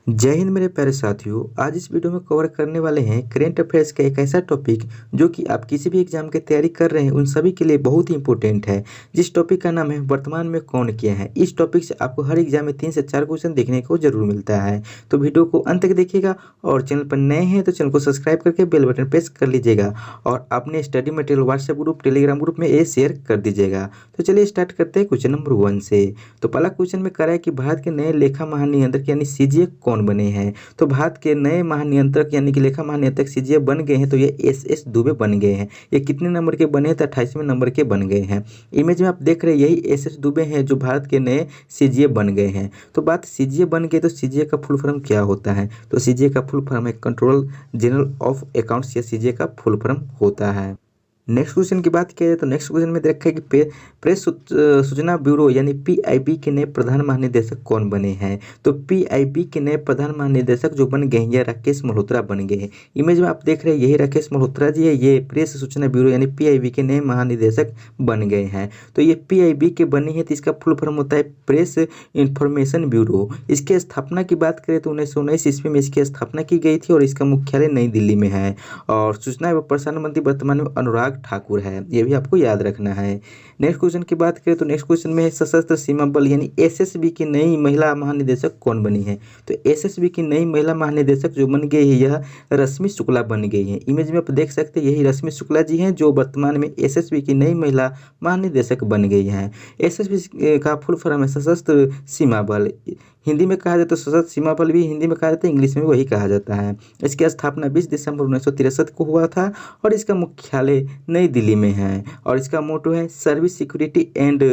जय हिंद मेरे प्यारे साथियों। आज इस वीडियो में कवर करने वाले हैं करेंट अफेयर्स का एक ऐसा टॉपिक जो कि आप किसी भी एग्जाम की तैयारी कर रहे हैं उन सभी के लिए बहुत ही इंपॉर्टेंट है। जिस टॉपिक का नाम है वर्तमान में कौन किया है। इस टॉपिक से आपको हर एग्जाम में 3 से 4 क्वेश्चन देखने को जरूर मिलता है, तो वीडियो को अंत तक देखिएगा। और चैनल पर नए हैं तो चैनल को सब्सक्राइब करके बेल बटन प्रेस कर लीजिएगा और अपने study material WhatsApp group Telegram group में ये शेयर कर दीजिएगा। तो चलिए स्टार्ट करते हैं क्वेश्चन नंबर 1 से। तो पहला क्वेश्चन में कह रहा है कि भारत के नए लेखा महानियंत्रक यानी सीजीए कौन बने हैं। तो भारत के नए महानियंत्रक यानी कि लेखा महानियंत्रक सीजीए बन गए हैं, तो ये एस दुबे बन गए हैं। ये कितने नंबर के बने हैं? तो 28वें नंबर के बन गए हैं। इमेज में आप देख रहे हैं यही एस दुबे हैं जो भारत के नए सीजीए बन गए हैं। तो बात सीजीए बन गए तो सीजीए का फुल फॉर्म क्या होता है? तो सीजीए का फुल फॉर्म है कंट्रोलर जनरल ऑफ अकाउंट्स, या सीजीए का फुल फॉर्म होता है। नेक्स्ट क्वेश्चन की बात किया जाए तो नेक्स्ट क्वेश्चन में देखा है कि प्रेस सूचना ब्यूरो यानी पीआईबी के नए प्रधान महानिदेशक कौन बने हैं। तो पीआईबी के नए प्रधान महानिदेशक जो बन गए हैं ये राकेश मल्होत्रा बन गए हैं। इमेज में आप देख रहे हैं यही राकेश मल्होत्रा जी है, ये प्रेस सूचना ब्यूरो यानी पीआईबी के नए महानिदेशक बन गए हैं। तो ये पीआईबी के बने हैं तो इसका फुल फॉर्म होता है प्रेस इंफॉर्मेशन ब्यूरो। इसकी स्थापना की बात करें तो 1919 ईस्वी में इसकी स्थापना की गई थी और इसका मुख्यालय नई दिल्ली में है। और सूचना एवं प्रसारण मंत्री वर्तमान में अनुराग ठाकुर है, ये भी आपको याद रखना है। नेक्स्ट क्वेश्चन की बात करें तो नेक्स्ट क्वेश्चन में है सशस्त्र सीमा बल यानी एसएसबी की नई महिला महानिदेशक कौन बनी है। तो एसएसबी की नई महिला महानिदेशक जो बन गई है यह रश्मि शुक्ला बन गई है। इमेज में आप देख सकते हैं यही रश्मि शुक्ला जी हैं जो वर्तमान में एसएसबी की नई महिला महानिदेशक बन गई हैं। एसएसबी का फुल फॉर्म है सशस्त्र सीमा बल। हिंदी में कहा जाता है सशस्त्र सीमा बल, भी हिंदी में कहा जाता है, इंग्लिश में वही कहा जाता है। इसकी स्थापना 20 दिसंबर 1963 को हुआ था और इसका मुख्यालय नई दिल्ली में है। और इसका मोटो है सर्विस सिक्योरिटी एंड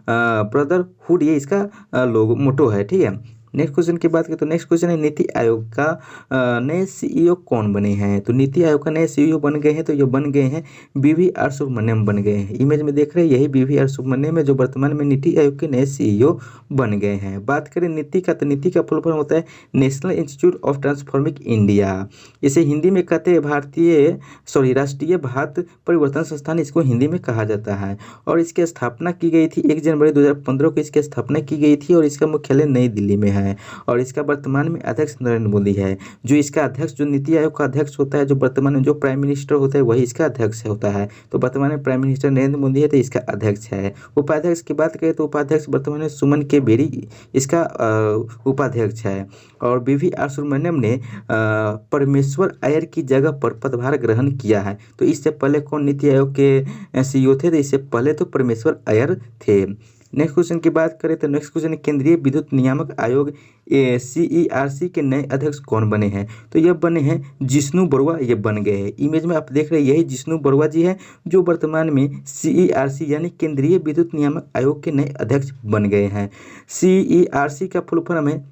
ब्रदरहुड, ये इसका लोगो मोटो है। ठीक है। नेक्स्ट क्वेश्चन की बात करें तो नेक्स्ट क्वेश्चन है नीति आयोग का नए सीईओ कौन बने हैं। तो नीति आयोग का नए सीईओ बन गए हैं तो ये बन गए हैं बीवी आर सुब्रमण्यम बन गए हैं। इमेज में देख रहे हैं यही बीवी आर सुब्रमण्यम है जो वर्तमान में नीति आयोग के नए सीईओ बन गए हैं। बात करें नीति का तो नीति का फुल फॉर्म होता है national institute of transforming India. इसे हिंदी में कहते हैं राष्ट्रीय भारत परिवर्तन संस्थान, इसको हिंदी में कहा जाता है। और इसकी स्थापना की गई थी 1 जनवरी 2015 को इसकी स्थापना की गई थी और इसका मुख्यालय नई दिल्ली में है। और इसका वर्तमान में अध्यक्ष नरेंद्र मोदी है। जो इसका अध्यक्ष जो नीति आयोग का अध्यक्ष होता है, जो वर्तमान में जो प्राइम मिनिस्टर होता है वही इसका अध्यक्ष होता है। तो वर्तमान में प्राइम मिनिस्टर नरेंद्र मोदी है तो इसका अध्यक्ष है। उपाध्यक्ष की बात करें तो उपाध्यक्ष वर्तमान में सुमन के बेरी इसका उपाध्यक्ष है। और बीवी आर सुब्रमण्यम ने परमेश्वर अय्यर की जगह पर पदभार ग्रहण किया है। तो इससे पहले कौन नीति आयोग के सीईओ थे? तो इससे पहले तो परमेश्वर अय्यर थे। नेक्स्ट क्वेश्चन की बात करें तो नेक्स्ट क्वेश्चन केंद्रीय विद्युत नियामक आयोग CERC के नए अध्यक्ष कौन बने हैं। तो यह बने हैं जिष्णु बरुआ, ये बन गए हैं। इमेज में आप देख रहे हैं यही जिष्णु बरुआ जी है जो वर्तमान में CERC यानी केंद्रीय विद्युत नियामक आयोग के नए अध्यक्ष बन गए हैं। CERC का फुल फॉर्म है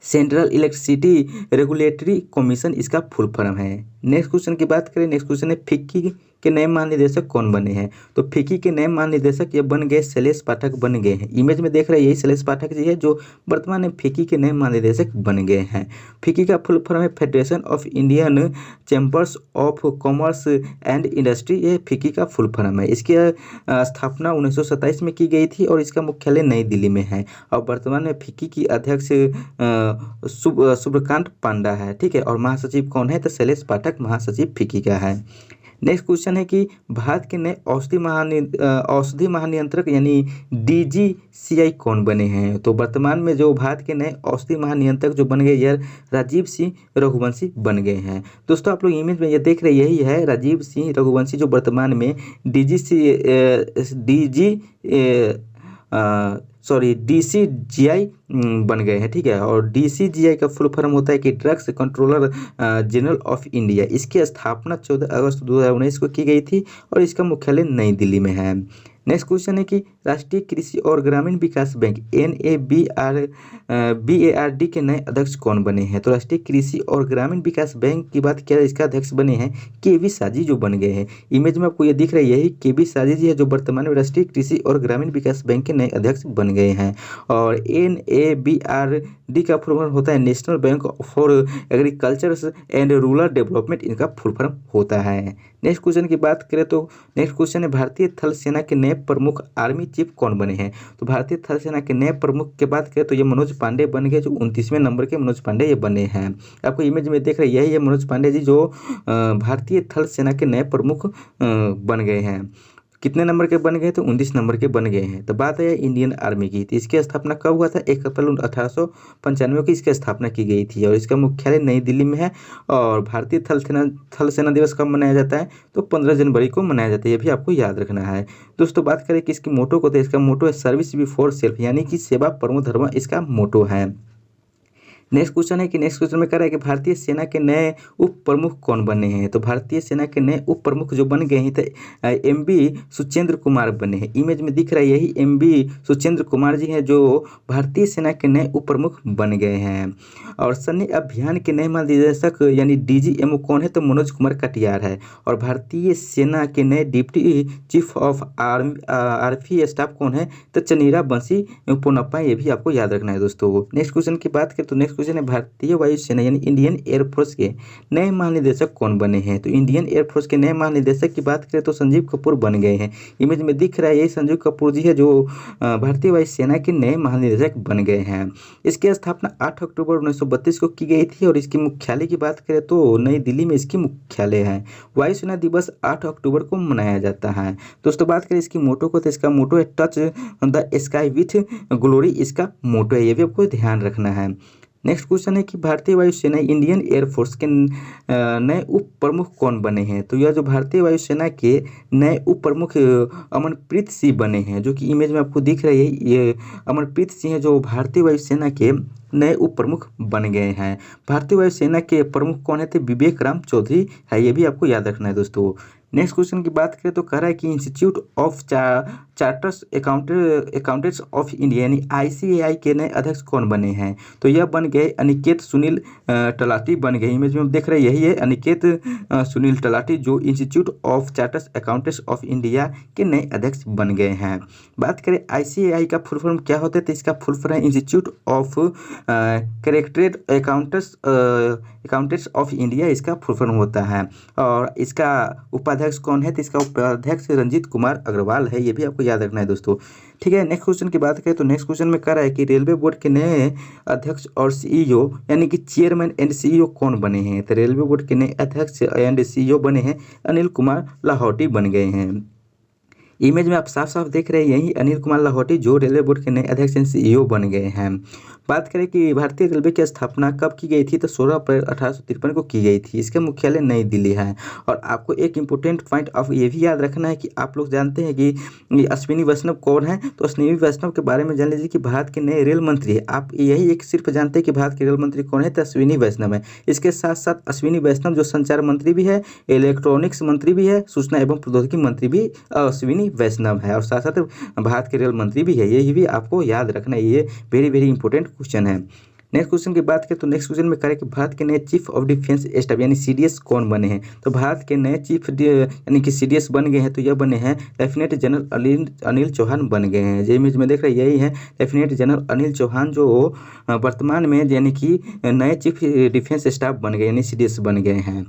सेंट्रल इलेक्ट्रिसिटी रेगुलेटरी कमीशन, इसका फुल फॉर्म है। नेक्स्ट क्वेश्चन की बात करें नेक्स्ट क्वेश्चन है फिक्की के नए महानिदेशक कौन बने हैं। तो फिक्की के नए महानिदेशक ये बन गए शैलेश पाठक बन गए हैं। इमेज में देख रहे हैं यही शैलेश पाठक जी है जो वर्तमान में फिक्की के नए महानिदेशक बन गए हैं। फिक्की का फुल फॉर्म है federation of Indian chambers of commerce and industry, ये फिक्की का फुल फॉर्म है। इसकी स्थापना 1927 में की गई थी और इसका मुख्यालय नई दिल्ली में है। और वर्तमान में फिक्की की अध्यक्ष सुब्रकांत पांडा है। ठीक है। और महासचिव कौन है? तो शैलेश पाठक महासचिव फिक्की का है। नेक्स्ट क्वेश्चन है कि भारत के नए औषधि महानियंत्रक यानी DGCI कौन बने हैं। तो वर्तमान में जो भारत के नए औषधि महानियंत्रक जो बन गए यह राजीव सिंह रघुवंशी बन गए हैं। दोस्तों आप लोग इमेज में ये देख रहे यही है राजीव सिंह रघुवंशी जो वर्तमान में DCGI बन गए हैं। ठीक है। और DCGI का फुल फॉर्म होता है कि drugs controller general of India. इसकी स्थापना 14 अगस्त 2019 को की गई थी और इसका मुख्यालय नई दिल्ली में है। नेक्स्ट क्वेश्चन है कि राष्ट्रीय कृषि और ग्रामीण विकास बैंक NABARD के नए अध्यक्ष कौन बने हैं। तो राष्ट्रीय कृषि और ग्रामीण विकास बैंक की बात किया इसका अध्यक्ष बने हैं KV साजी जो बन गए हैं। इमेज में आपको ये दिख रहा है यही KV साजी जी है जो वर्तमान में राष्ट्रीय कृषि और ग्रामीण विकास बैंक के नए अध्यक्ष बन गए हैं। और NABARD का फुल फॉर्म होता है national bank for agriculture and rural development, इनका फुल फॉर्म होता है। नेक्स्ट क्वेश्चन की बात करें तो नेक्स्ट क्वेश्चन है भारतीय थल सेना के नए प्रमुख आर्मी चीफ कौन बने हैं। तो भारतीय थल सेना के नए प्रमुख की बात करें तो ये मनोज पांडे बन गए, जो 29वें नंबर के मनोज पांडे ये बने हैं। आपको इमेज में देख रहे हैं, यही है मनोज पांडे जी जो भारतीय थल सेना के नए प्रमुख बन गए हैं। कितने नंबर के बन गए? तो 19 नंबर के बन गए हैं। तो बात है इंडियन आर्मी की, तो इसकी स्थापना कब हुआ था? 1 अप्रैल 1895 की इसकी स्थापना की गई थी और इसका मुख्यालय नई दिल्ली में है। और भारतीय थल सेना दिवस कब मनाया जाता है? तो 15 जनवरी को मनाया जाता है, ये भी आपको याद रखना है। दोस्तों बात करें कि इसकी मोटो को, तो इसका मोटो है सर्विस बिफोर सेल्फ, यानी कि सेवा परमो धर्म इसका मोटो है। नेक्स्ट क्वेश्चन है कि नेक्स्ट क्वेश्चन में कह रहा है कि भारतीय सेना के नए उप प्रमुख कौन बने हैं। तो भारतीय सेना के नए उप प्रमुख जो बन गए हैं तो एमबी सुचेंद्र कुमार बने हैं। इमेज में दिख रहा है यही एमबी सुचेंद्र कुमार जी हैं जो भारतीय सेना के नए उप प्रमुख बन गए हैं। और सैन्य अभियान के नए महानिदेशक यानी डीजीएमओ कौन है? तो मनोज कुमार कटियार है। और भारतीय सेना के नए deputy chief of army staff कौन है? तो चनीरा बंसी पोनप्पा, ये भी आपको याद रखना है दोस्तों। नेक्स्ट क्वेश्चन की बात करें तो नेक्स्ट क्वेश्चन है भारतीय वायुसेना यानी इंडियन एयरफोर्स के नए महानिदेशक कौन बने हैं। तो इंडियन एयरफोर्स के नए महानिदेशक की बात करें तो संजीव कपूर बन गए हैं। इमेज में दिख रहा है यही संजीव कपूर जी है जो भारतीय वायुसेना के नए महानिदेशक बन गए हैं। इसकी स्थापना 8 अक्टूबर 1932 को की गई थी और इसकी मुख्यालय की बात करें तो नई दिल्ली में इसकी मुख्यालय है। वायुसेना दिवस 8 अक्टूबर को मनाया जाता है। दोस्तों बात करें इसकी मोटो को, तो इसका मोटो है touch the sky with glory, इसका मोटो है, ये भी आपको ध्यान रखना है। नेक्स्ट क्वेश्चन है कि भारतीय वायुसेना इंडियन एयरफोर्स के नए उप प्रमुख कौन बने हैं। तो यह जो भारतीय वायुसेना के नए उप प्रमुख अमनप्रीत सिंह बने हैं, जो कि इमेज में आपको दिख रही है, ये अमनप्रीत सिंह है जो भारतीय वायुसेना के नए उप प्रमुख बन गए हैं। भारतीय वायुसेना के प्रमुख कौन है? तो विवेक राम चौधरी है, ये भी आपको याद रखना है दोस्तों। नेक्स्ट क्वेश्चन की बात करें तो कह रहा है कि institute of charters accountants of India यानी आईसीएआई के नए अध्यक्ष कौन बने हैं। तो यह बन गए अनिकेत सुनील तलाटी बन गए। इमेज में देख रहे हैं यही है अनिकेत सुनील तलाटी जो institute of charters accountants of India के नए अध्यक्ष बन गए हैं। बात करें आईसीएआई का फुल फॉर्म क्या होता है, तो इसका फुल फॉर्म है institute of corrected accountants of India, इसका फुल फॉर्म होता है। और इसका उपाध्यक्ष कौन है? तो इसका उपाध्यक्ष रंजीत कुमार अग्रवाल है, ये भी आपको याद रखना है दोस्तों। ठीक है, नेक्स्ट क्वेश्चन की बात करें तो नेक्स्ट क्वेश्चन में कह रहा है कि रेलवे बोर्ड के नए अध्यक्ष और सीईओ यानी कि चेयरमैन एंड सीईओ कौन बने हैं। तो रेलवे बोर्ड के नए अध्यक्ष एंड सीईओ बने हैं अनिल कुमार लाहौटी बन गए हैं। इमेज में आप साफ साफ देख रहे हैं यही अनिल कुमार लाहौटी जो रेलवे बोर्ड के नए अध्यक्ष एंड सीईओ बन गए हैं। बात करें कि भारतीय रेलवे की स्थापना कब की गई थी, तो 16 अप्रैल 1853 को की गई थी। इसका मुख्यालय नई दिल्ली है। और आपको एक इंपॉर्टेंट पॉइंट ऑफ ये भी याद रखना है कि आप लोग जानते हैं कि अश्विनी वैष्णव कौन है। तो अश्विनी वैष्णव के बारे में जान लीजिए कि भारत के नए रेल मंत्री है। आप यही एक सिर्फ जानते हैं कि भारत के रेल मंत्री कौन है, तो अश्विनी वैष्णव है। इसके साथ साथ अश्विनी वैष्णव जो संचार मंत्री भी है, इलेक्ट्रॉनिक्स मंत्री भी है, सूचना एवं प्रौद्योगिकी मंत्री भी अश्विनी वैष्णव है और साथ साथ भारत के रेल मंत्री भी है। यही भी आपको याद रखना है, ये वेरी वेरी इंपॉर्टेंट क्वेश्चन है। नेक्स्ट क्वेश्चन की बात करें तो नेक्स्ट क्वेश्चन में करें कि भारत के नए चीफ ऑफ डिफेंस स्टाफ यानी सीडीएस कौन बने हैं। तो भारत के नए चीफ यानी कि सीडीएस बन गए हैं, तो यह बने हैं लेफ्टिनेंट जनरल अनिल चौहान बन गए हैं। जो इमेज में देख रहे हैं यही है लेफ्टिनेंट जनरल अनिल चौहान जो वर्तमान में यानी कि नए चीफ डिफेंस स्टाफ बन गए यानी सीडीएस बन गए हैं।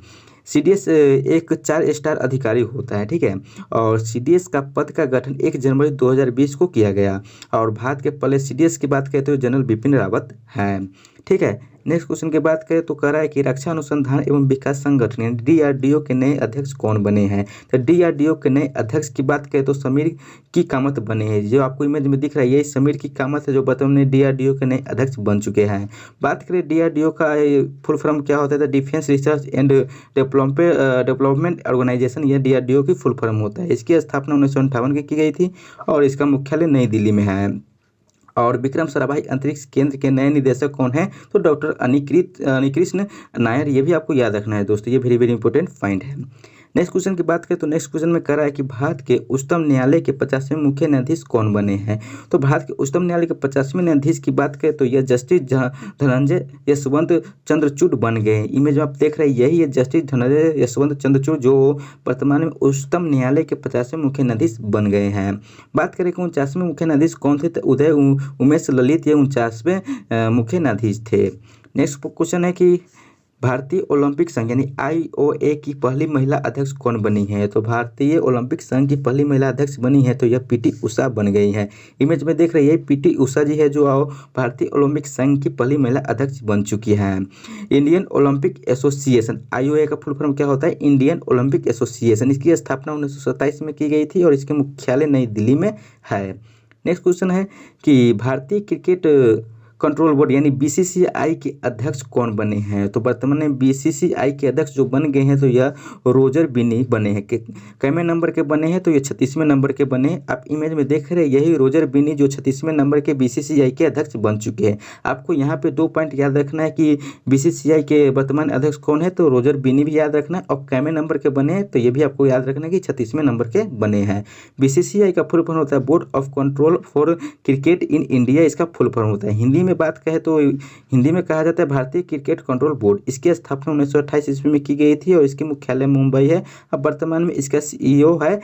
सीडीएस एक 4 स्टार अधिकारी होता है, ठीक है। और सीडीएस का पद का गठन 1 जनवरी 2020 को किया गया। और भारत के पहले सीडीएस की बात करें तो जनरल बिपिन रावत हैं, ठीक है। नेक्स्ट क्वेश्चन की बात करें तो कह रहा है कि रक्षा अनुसंधान एवं विकास संगठन यानी डीआरडीओ के नए अध्यक्ष कौन बने हैं। तो डीआरडीओ के नए अध्यक्ष की बात करें तो समीर की कामत बने हैं। जो आपको इमेज में दिख रहा है यही समीर की कामत है जो वर्तमान डीआरडीओ के नए अध्यक्ष बन चुके हैं। बात करें डीआरडीओ का फुल फॉर्म क्या होता है, तो defence research and development organisation, यह डीआरडीओ की फुल फॉर्म होता है। इसकी स्थापना 1958 की गई थी और इसका मुख्यालय नई दिल्ली में है। और विक्रम साराभाई अंतरिक्ष केंद्र के नए निदेशक कौन है, तो डॉक्टर अनिकृष्ण नायर, ये भी आपको याद रखना है दोस्तों, ये वेरी वेरी इंपॉर्टेंट पॉइंट है। नेक्स्ट क्वेश्चन की बात करें तो नेक्स्ट क्वेश्चन में कह रहा है कि भारत के उच्चतम न्यायालय के 50वें मुख्य न्यायाधीश कौन बने हैं। तो भारत के उच्चतम न्यायालय के 50वें न्यायाधीश की बात करें तो यह जस्टिस धनंजय यशवंत चंद्रचूड़ बन गए हैं। इमेज में आप देख रहे हैं यही है जस्टिस धनंजय यशवंत चंद्रचूड़ जो वर्तमान में उच्चतम न्यायालय के 50वें मुख्य न्यायाधीश बन गए हैं। बात करें कि 49वें मुख्य न्यायाधीश कौन थे, तो उदय उमेश ललित ये 49वें मुख्य न्यायाधीश थे। नेक्स्ट क्वेश्चन है कि भारतीय ओलंपिक संघ यानी आईओए की पहली महिला अध्यक्ष कौन बनी है? तो भारतीय ओलंपिक संघ की पहली महिला अध्यक्ष बनी है तो यह पीटी उषा बन गई है। इमेज में देख रही है पीटी उषा जी है जो भारतीय ओलंपिक संघ की पहली महिला अध्यक्ष बन चुकी है। इंडियन ओलंपिक एसोसिएशन आईओए का फुल फॉर्म क्या होता है? Indian Olympic association. इसकी स्थापना 1927 में की गई थी और इसके मुख्यालय नई दिल्ली में है। नेक्स्ट क्वेश्चन है कि भारतीय क्रिकेट कंट्रोल बोर्ड यानी बीसीसीआई के अध्यक्ष कौन बने हैं? तो वर्तमान में बीसीसीआई के अध्यक्ष जो बन गए हैं तो यह रोजर बिन्नी बने हैं। कितने नंबर के बने हैं? तो ये 36वें नंबर के बने हैं। आप इमेज में देख रहे हैं यही रोजर बिन्नी जो 36वें नंबर के बीसीसीआई के अध्यक्ष बन चुके हैं। आपको यहाँ पे 2 पॉइंट याद रखना है कि बीसीसीआई के वर्तमान अध्यक्ष कौन है, तो रोजर बिन्नी भी याद रखना है और कितने नंबर के बने हैं तो ये भी आपको याद रखना है कि 36वें नंबर के बने हैं। बीसीसीआई का फुल फॉर्म होता है board of control for cricket in India, इसका फुल फॉर्म होता है। हिंदी में बात कहें तो हिंदी में कहा जाता है भारतीय क्रिकेट कंट्रोल बोर्ड। इसकी स्थापना 1928 ईस्वी में की गई थी और इसकी मुख्यालय मुंबई है। अब वर्तमान में इसका सीईओ है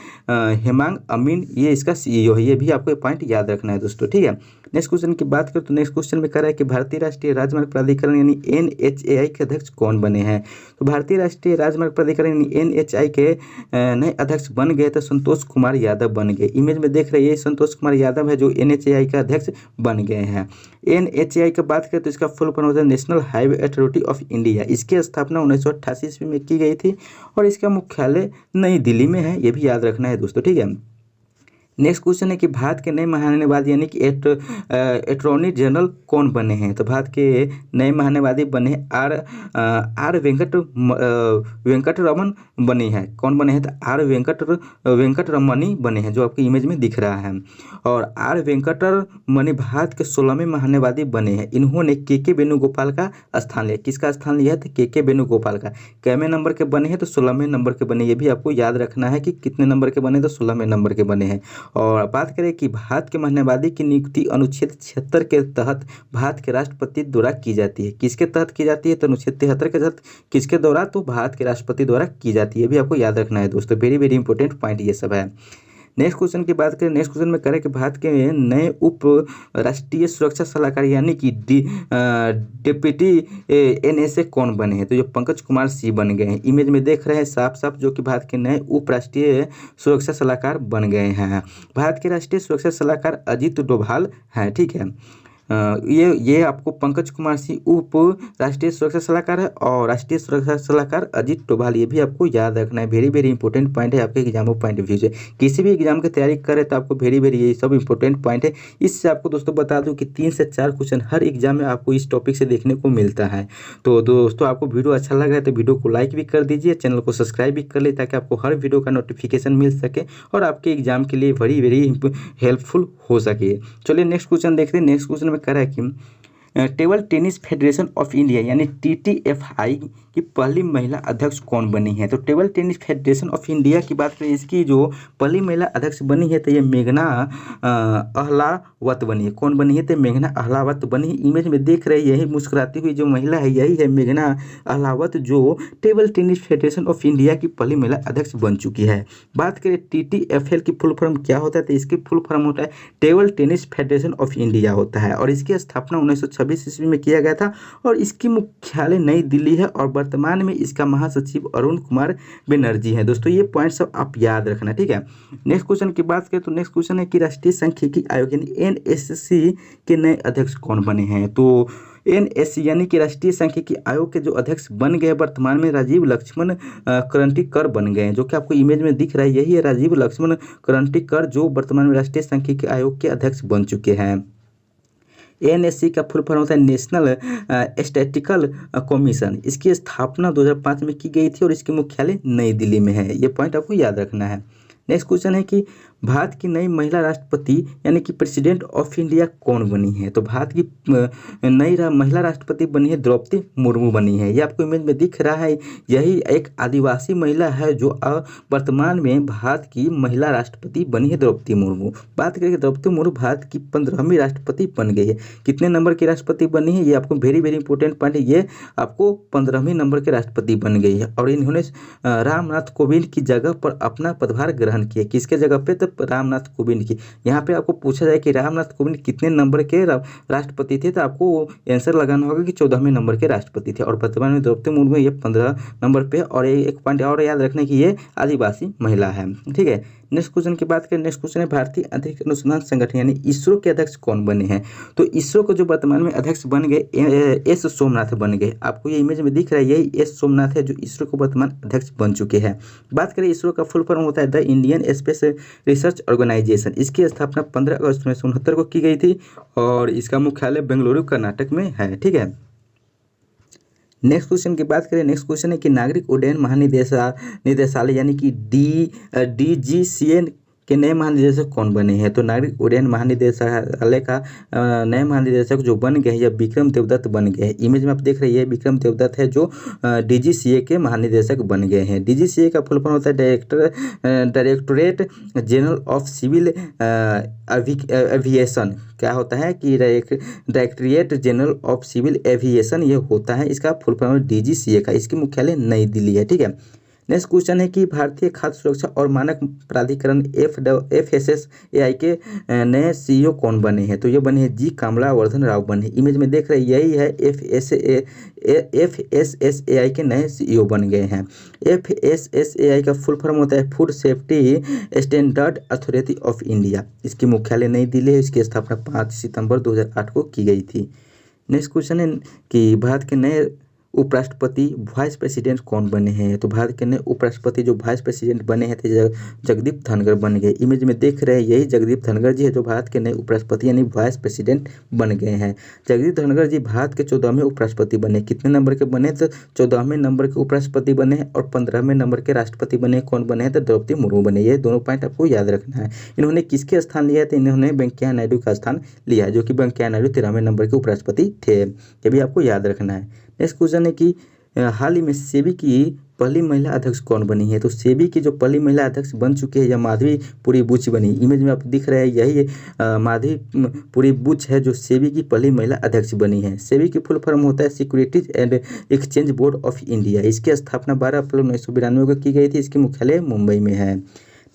हेमांग अमीन, ये इसका सीईओ है। ये भी आपको पॉइंट याद रखना है दोस्तों, ठीक है। नेक्स्ट क्वेश्चन की बात करें तो नेक्स्ट क्वेश्चन में कह रहा है कि भारतीय राष्ट्रीय राजमार्ग प्राधिकरण यानी एनएचएआई के अध्यक्ष कौन बने हैं? तो भारतीय राष्ट्रीय राजमार्ग प्राधिकरण यानी एनएचएआई के नए अध्यक्ष बन गए तो संतोष कुमार यादव बन गए। इमेज में देख रहे हैं संतोष कुमार यादव है जो एनएचएआई का अध्यक्ष बन गए हैं। एनएचएआई की बात करें तो इसका फुल फॉर्म होता है national highway authority of India. इसकी स्थापना 1988 ईस्वी में की गई थी और इसका मुख्यालय नई दिल्ली में है। ये भी याद रखना है दोस्तों, ठीक है। नेक्स्ट क्वेश्चन है कि भारत के नए महान्यायवादी यानी कि अटॉर्नी जनरल कौन बने हैं? तो भारत के नए महान्यायवादी बने हैं आर वेंकटरमन बने हैं। कौन बने हैं? तो आर वेंकटरमणी बने हैं जो आपकी इमेज में दिख रहा है। और आर वेंकटरमणी भारत के 16वें महान्यायवादी बने हैं। इन्होंने के वेणुगोपाल का स्थान लिया। किसका स्थान लिया है? तो के वेणुगोपाल का। कैमे नंबर के बने हैं? तो 16वें नंबर के बने। ये भी आपको याद रखना है कि कितने नंबर के बने, तो 16वें नंबर के बने हैं। और बात करें कि भारत के महान्यायवादी की नियुक्ति अनुच्छेद 76 के तहत भारत के राष्ट्रपति द्वारा की जाती है। किसके तहत की जाती है? तो अनुच्छेद 73 के तहत। किसके द्वारा? तो भारत के राष्ट्रपति द्वारा की जाती है। भी आपको याद रखना है दोस्तों, वेरी वेरी इंपॉर्टेंट पॉइंट ये सब है। नेक्स्ट क्वेश्चन की बात करें, नेक्स्ट क्वेश्चन में करें कि भारत के नए उप राष्ट्रीय सुरक्षा सलाहकार यानी कि डिप्टी एनएसए कौन बने हैं? तो ये पंकज कुमार सी बन गए हैं। इमेज में देख रहे हैं साफ साफ जो कि भारत के नए उप राष्ट्रीय सुरक्षा सलाहकार बन गए हैं। भारत के राष्ट्रीय सुरक्षा सलाहकार अजीत डोभाल हैं, ठीक है। ये आपको पंकज कुमार सिंह उप राष्ट्रीय सुरक्षा सलाहकार है और राष्ट्रीय सुरक्षा सलाहकार अजीत डोभाल। ये भी आपको याद रखना है, वेरी वेरी इंपॉर्टेंट पॉइंट है आपके एग्जाम पॉइंट ऑफ व्यू से। किसी भी एग्जाम की तैयारी करें तो आपको वेरी वेरी ये सब इंपॉर्टेंट पॉइंट है। इससे आपको दोस्तों बता दूं कि 3 से 4 क्वेश्चन हर एग्जाम में आपको इस टॉपिक से देखने को मिलता है। तो दोस्तों आपको वीडियो अच्छा लग रहा है तो वीडियो को लाइक भी कर दीजिए, चैनल को सब्सक्राइब भी कर ले ताकि आपको हर वीडियो का नोटिफिकेशन मिल सके और आपके एग्जाम के लिए वेरी वेरी हेल्पफुल हो सके। चलिए नेक्स्ट क्वेश्चन देखते हैं। नेक्स्ट क्वेश्चन में कह रहा है कि table tennis federation of India यानी टीटीएफआई की पहली महिला अध्यक्ष कौन बनी है? तो table tennis federation of India की बात करें, इसकी जो पहली महिला अध्यक्ष बनी है तो ये मेघना अहलावत बनी है। कौन बनी है? तो मेघना अहलावत बनी है। इमेज में देख रहे यही मुस्कुराती हुई जो महिला है यही है मेघना अहलावत जो table tennis federation of India की पहली महिला अध्यक्ष बन चुकी है। बात करें टीटीएफएल की फुल फॉर्म क्या होता है? तो इसकी फुल फॉर्म होता है table tennis federation of India होता है और इसकी स्थापना 1926 ईस्वी में किया गया था और इसकी मुख्यालय नई दिल्ली है और वर्तमान में इसका महासचिव अरुण कुमार बनर्जी है। दोस्तों ये पॉइंट सब आप याद रखना, ठीक है। नेक्स्ट क्वेश्चन की बात करें तो नेक्स्ट क्वेश्चन है कि राष्ट्रीय सांख्यिकी आयोग यानी एनएससी के नए अध्यक्ष कौन बने हैं? तो एनएससी यानी कि राष्ट्रीय सांख्यिकी आयोग के जो अध्यक्ष बन गए वर्तमान में राजीव लक्ष्मण करंटीकर बन गए हैं, जो कि आपको इमेज में दिख रहा है यही है राजीव लक्ष्मण करंटीकर जो वर्तमान में राष्ट्रीय सांख्यिकी आयोग के अध्यक्ष बन चुके हैं। एनएससी का फुल फॉर्म होता है नेशनल स्टैटिस्टिकल कमीशन। इसकी स्थापना 2005 में की गई थी और इसकी मुख्यालय नई दिल्ली में है। ये पॉइंट आपको याद रखना है। नेक्स्ट क्वेश्चन है कि भारत की नई महिला राष्ट्रपति यानी कि प्रेसिडेंट ऑफ इंडिया कौन बनी है? तो भारत की नई महिला राष्ट्रपति बनी है द्रौपदी मुर्मू बनी है। ये आपको इमेज में दिख रहा है यही एक आदिवासी महिला है जो वर्तमान में भारत की महिला राष्ट्रपति बनी है द्रौपदी मुर्मू। बात करें द्रौपदी मुर्मू भारत की 15वीं राष्ट्रपति बन गई है। कितने नंबर की राष्ट्रपति बनी है? ये आपको वेरी वेरी इंपॉर्टेंट पॉइंट है, ये आपको 15वीं नंबर के राष्ट्रपति बन गई है और इन्होंने रामनाथ कोविंद की जगह पर अपना पदभार ग्रहण किया। किसके जगह पे? तो रामनाथ कोविंद की। यहाँ पे आपको पूछा जाए कि रामनाथ कोविंद कितने नंबर के राष्ट्रपति थे, तो आपको आंसर लगाना होगा कि 14वें नंबर के राष्ट्रपति थे। और वर्तमान में द्रौपदी मुर्मू ये 15 नंबर पे। और एक पॉइंट और याद रखने की, ये आदिवासी महिला है। ठीक है, नेक्स्ट क्वेश्चन की बात करें। नेक्स्ट क्वेश्चन है भारतीय अंतरिक्ष अनुसंधान संगठन यानी इसरो के अध्यक्ष कौन बने हैं? तो इसरो को जो वर्तमान में अध्यक्ष बन गए एस सोमनाथ बन गए। आपको ये इमेज में दिख रहा है, यही एस सोमनाथ है जो इसरो को वर्तमान अध्यक्ष बन चुके हैं। बात करें इसरो का फुल फॉर्म होता है the Indian space research organisation. इसकी स्थापना 15 अगस्त 1969 को की गई थी और इसका मुख्यालय बेंगलुरु कर्नाटक में है। ठीक है, नेक्स्ट क्वेश्चन की बात करें। नेक्स्ट क्वेश्चन है कि नागरिक उड्डयन महानिदेशालय यानी कि DGCA के नए महानिदेशक कौन बने हैं? तो नागरिक उड्डयन महानिदेशालय का नए महानिदेशक जो बन गए हैं या विक्रम देवदत्त बन गए हैं। इमेज में आप देख रही है विक्रम देवदत्त है जो DGCA के महानिदेशक बन गए हैं। DGCA का फुल फॉर्म होता है directorate general of civil aviation. क्या होता है कि directorate general of civil aviation ये होता है, इसका फुल फॉर्म DGCA का। इसकी मुख्यालय नई दिल्ली है। ठीक है, नेक्स्ट क्वेश्चन है कि भारतीय खाद्य सुरक्षा और मानक प्राधिकरण FSSAI के नए CEO कौन बने हैं? तो ये बने हैं जी कमलावर्धन राव बने। इमेज में देख रहे हैं यही है FSSAI के नए CEO बन गए हैं। FSSAI का फुल फॉर्म होता है food safety standard authority of India. इसकी मुख्यालय नई दिल्ली है। इसकी स्थापना 5 सितंबर 2008 को की गई थी। नेक्स्ट क्वेश्चन है कि भारत के नए उपराष्ट्रपति वाइस प्रेसिडेंट कौन बने हैं? तो भारत के नए उपराष्ट्रपति जो वाइस प्रेसिडेंट बने हैं थे जगदीप धनखड़ बन गए। इमेज में देख रहे हैं यही जगदीप धनखड़ जी है जो भारत के नए उपराष्ट्रपति यानी वाइस प्रेसिडेंट बन गए हैं। जगदीप धनखड़ जी भारत के 14वें उपराष्ट्रपति बने। कितने नंबर के बने? तो 14वें नंबर के उपराष्ट्रपति बने हैं और 15वें नंबर के राष्ट्रपति बने। कौन बने हैं? तो द्रौपदी मुर्मू बने। ये दोनों पॉइंट आपको याद रखना है। इन्होंने किसके स्थान लिया? तो इन्होंने वेंकैया नायडू का स्थान लिया है, जो कि वेंकैया नायडू 13वें नंबर के उपराष्ट्रपति थे। ये भी आपको याद रखना है। नेक्स्ट क्वेश्चन है कि हाल ही में सेबी की पहली महिला अध्यक्ष कौन बनी है? तो सेबी की जो पहली महिला अध्यक्ष बन चुकी है या माधवी बुच बनी। इमेज में आपको दिख रहा है यही माधवी बुच है जो सेबी की पहली महिला अध्यक्ष बनी है। सेबी की फुल फॉर्म होता है securities and exchange board of India. इसकी स्थापना 12 अप्रैल 1992 को की गई थी। इसकी मुख्यालय मुंबई में है।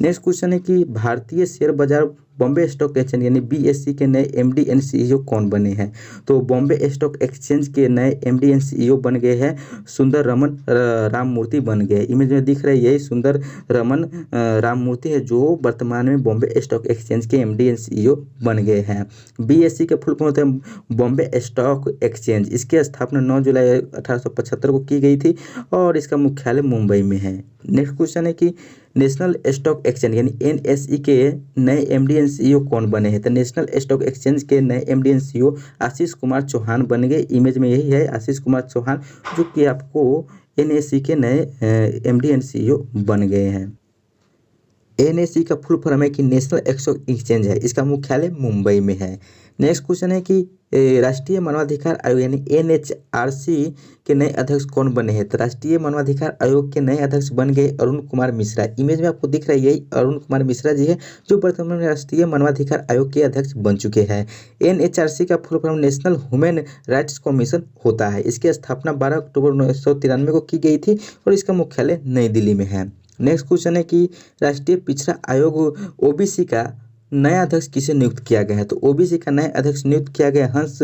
नेक्स्ट क्वेश्चन है कि भारतीय शेयर बाजार बॉम्बे स्टॉक एक्सचेंज यानी BSE के नए MD एंड CEO कौन बने हैं? तो बॉम्बे स्टॉक एक्सचेंज के नए MD एंड CEO बन गए हैं सुंदर रमन राममूर्ति बन गए। इमेज में दिख रहा है यही सुंदर रमन राममूर्ति है जो वर्तमान में बॉम्बे स्टॉक एक्सचेंज के MD एंड CEO बन गए हैं। BSE के फुल फॉर्म होता है बॉम्बे स्टॉक एक्सचेंज। इसकी स्थापना 9 जुलाई 1875 को की गई थी और इसका मुख्यालय मुंबई में है। नेक्स्ट क्वेश्चन है कि नेशनल स्टॉक एक्सचेंज यानी NSE के नए MD एंड CEO कौन बने हैं? तो नेशनल स्टॉक एक्सचेंज के नए MD and CEO Ashish Kumar Chauhan बन गए। इमेज में यही है आशीष कुमार चौहान जो कि आपको NSE के नए MD एंड CEO बन गए हैं। NSE का फुल फॉर्म है कि नेशनल स्टॉक एक्सचेंज है। इसका मुख्यालय मुंबई में है। नेक्स्ट क्वेश्चन है कि राष्ट्रीय मानवाधिकार आयोग यानी NHRC के नए अध्यक्ष कौन बने हैं? तो राष्ट्रीय मानवाधिकार आयोग के नए अध्यक्ष बन गए अरुण कुमार मिश्रा। इमेज में आपको दिख रहा है यही अरुण कुमार मिश्रा जी है जो वर्तमान में राष्ट्रीय मानवाधिकार आयोग के अध्यक्ष बन चुके हैं। NHRC का full form national human rights commission होता है। इसकी स्थापना 12 अक्टूबर 1993 को की गई थी और इसका मुख्यालय नई दिल्ली में है। नेक्स्ट क्वेश्चन है कि राष्ट्रीय पिछड़ा आयोग OBC का नया अध्यक्ष किसे नियुक्त किया गया है? तो OBC का नया अध्यक्ष नियुक्त किया गया हंस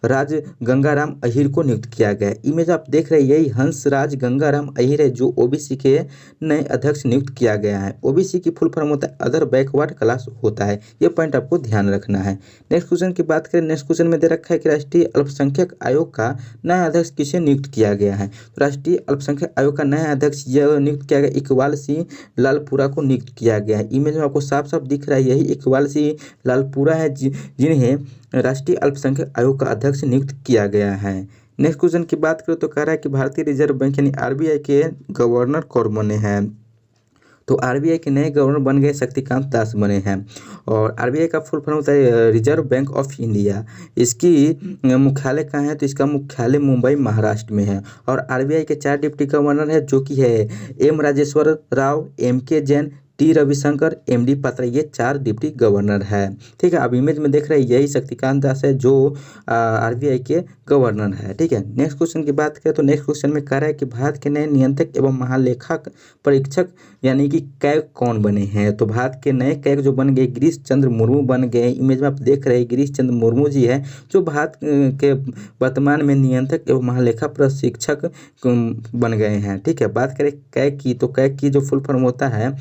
राज गंगाराम अहीर को नियुक्त किया गया। इमेज आप देख रहे हैं यही हंस राज गंगाराम अहीर है जो OBC के नए अध्यक्ष नियुक्त किया गया है। OBC की फुल फॉर्म होता है अदर बैकवर्ड क्लास होता है। ये पॉइंट आपको ध्यान रखना है। नेक्स्ट क्वेश्चन की बात करें। नेक्स्ट क्वेश्चन में दे रखा है कि राष्ट्रीय अल्पसंख्यक आयोग का नया अध्यक्ष किसे नियुक्त किया गया है? तो राष्ट्रीय अल्पसंख्यक आयोग का नया अध्यक्ष यह नियुक्त किया गया इकबाल सिंह लालपुरा को नियुक्त किया गया है। इमेज में आपको साफ साफ दिख रहा है यही इकबाल सिंह लालपुरा है जिन्हें राष्ट्रीय अल्पसंख्यक आयोग का अध्यक्ष नियुक्त किया गया है। नेक्स्ट क्वेश्चन की बात करें तो कह रहा है कि भारतीय रिजर्व बैंक यानी RBI के गवर्नर कौन बने हैं? तो RBI के नए गवर्नर बन गए शक्तिकांत दास बने हैं और RBI का फुल फॉर्म होता है रिजर्व बैंक ऑफ इंडिया। इसकी मुख्यालय कहाँ है? तो इसका मुख्यालय मुंबई महाराष्ट्र में है और RBI के 4 डिप्टी गवर्नर है जो कि है M Rajeshwar Rao, MK Jain, T Ravishankar, MD Patra, ये 4 डिप्टी गवर्नर है। ठीक है, अब इमेज में देख रहे हैं यही शक्तिकांत दास है जो आरबीआई के गवर्नर है। ठीक है, नेक्स्ट क्वेश्चन की बात करें तो नेक्स्ट क्वेश्चन में कह रहा है कि भारत के नए नियंत्रक एवं महालेखा परीक्षक यानी कि कैग कौन बने हैं। तो भारत के नए कैग जो बन गए गिरीश चंद्र मुर्मू बन गए। इमेज में आप देख रहे हैं गिरीश चंद्र मुर्मू जी है जो भारत के वर्तमान में नियंत्रक एवं महालेखा प्रशिक्षक बन गए हैं। ठीक है, बात करें कैग की तो कैग की जो फुल फॉर्म होता है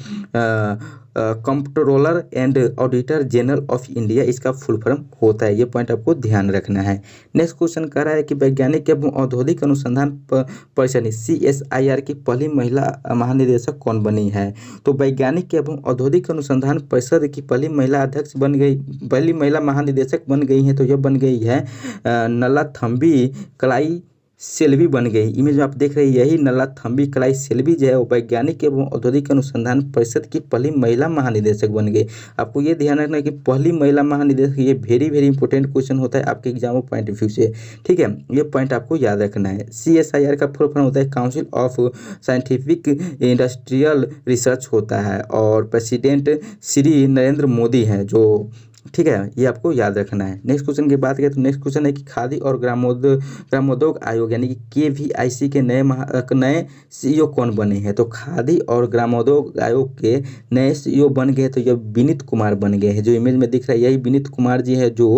comptroller and auditor general of India, इसका फुल फॉर्म होता है। ये पॉइंट आपको ध्यान रखना है। नेक्स्ट क्वेश्चन कह रहा है कि वैज्ञानिक एवं औद्योगिक अनुसंधान परिषद CSIR की पहली महिला महानिदेशक कौन बनी है। तो वैज्ञानिक एवं औद्योगिक अनुसंधान परिषद की पहली महिला अध्यक्ष बन गई, पहली महिला महानिदेशक बन गई है तो यह बन गई है नल्लाथम्बी कलाई सेल्वी बन गई। इमेज में आप देख रहे हैं यही नल्लाथम्बी कलाई सेल्वी जो है वो वैज्ञानिक एवं औद्योगिक अनुसंधान परिषद की पहली महिला महानिदेशक बन गई। आपको ये ध्यान रखना है कि पहली महिला महानिदेशक, ये वेरी वेरी इंपॉर्टेंट क्वेश्चन होता है आपके एग्जाम पॉइंट ऑफ व्यू से। ठीक है, ये पॉइंट आपको याद रखना है। CSIR का फुल फॉर्म होता है council of scientific industrial research होता है और प्रेसिडेंट श्री नरेंद्र मोदी हैं जो। ठीक है, ये आपको याद रखना है। नेक्स्ट क्वेश्चन की बात करें तो नेक्स्ट क्वेश्चन है कि खादी और ग्रामोद्योग आयोग यानी कि KVIC के नए CEO कौन बने हैं। तो खादी और ग्रामोद्योग आयोग के नए CEO बन गए तो यह विनीत कुमार बन गए हैं। जो इमेज में दिख रहा है यही विनीत कुमार जी है जो